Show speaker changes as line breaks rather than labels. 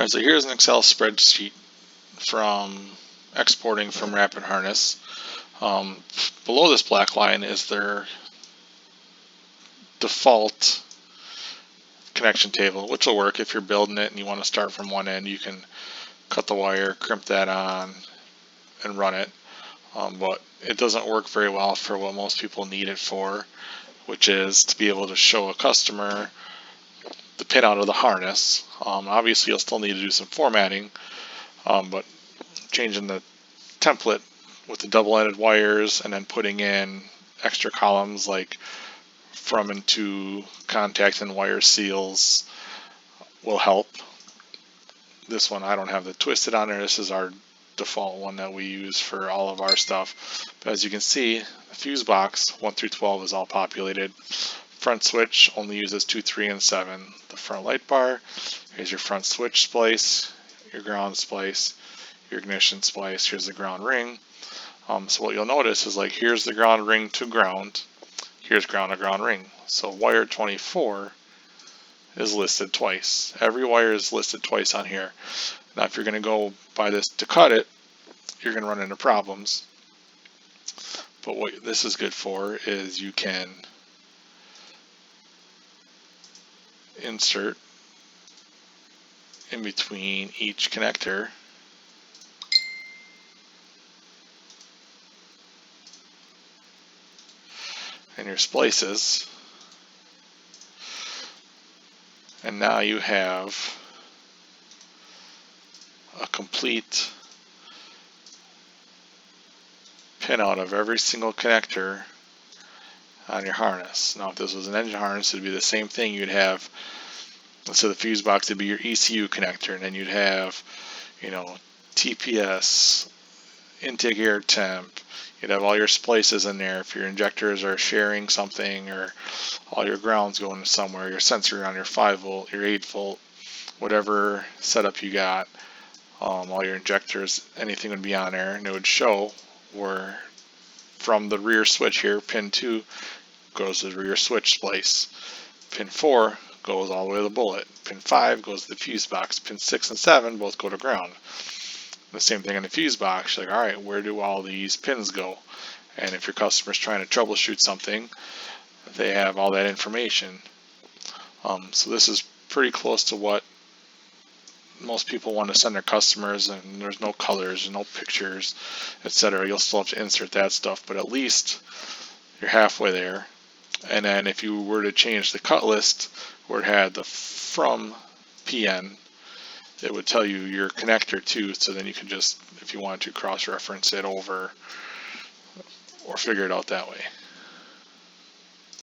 Alright, so here's an Excel spreadsheet from exporting from Rapid Harness. Below this black line is their default connection table, which will work if you're building it and you want to start from one end. You can cut the wire, crimp that on, and run it. But it doesn't work very well for what most people need it for, which is to be able to show a customer the pin out of the harness. Obviously, you'll still need to do some formatting, but changing the template with the double-ended wires and then putting in extra columns like from and to contact and wire seals will help. This one I don't have the twisted on there. This is our default one that we use for all of our stuff. But as you can see, the fuse box 1 through 12 is all populated. Front switch only uses 2, 3, and 7. The front light bar, here's your front switch splice, your ground splice, your ignition splice, here's the ground ring. So what you'll notice is, like, here's the ground ring to ground, here's ground to ground ring. So wire 24 is listed twice. Every wire is listed twice on here. Now if you're going to go by this to cut it, you're going to run into problems. But what this is good for is you can insert in between each connector and your splices, and now you have a complete pin out of every single connector on your harness. Now if this was an engine harness, it'd be the same thing. You'd have, let's say the fuse box would be your ECU connector, and then you'd have, TPS, intake air temp. You'd have all your splices in there if your injectors are sharing something, or all your grounds going somewhere, your sensor on your 5 volt, your 8 volt, whatever setup you got, all your injectors, anything would be on there, and it would show where from the rear switch here, pin 2 goes to the rear switch splice, pin 4 goes all the way to the bullet, pin 5 goes to the fuse box, pin 6 and 7 both go to ground. The same thing on the fuse box. Like, alright, where do all these pins go? And if your customer's trying to troubleshoot something, they have all that information. So this is pretty close to what most people want to send their customers, and there's no colors and no pictures, etc. You'll still have to insert that stuff, but at least you're halfway there. And then if you were to change the cut list where it had the from PN, it would tell you your connector too, so then you can just, if you want to, cross-reference it over or figure it out that way.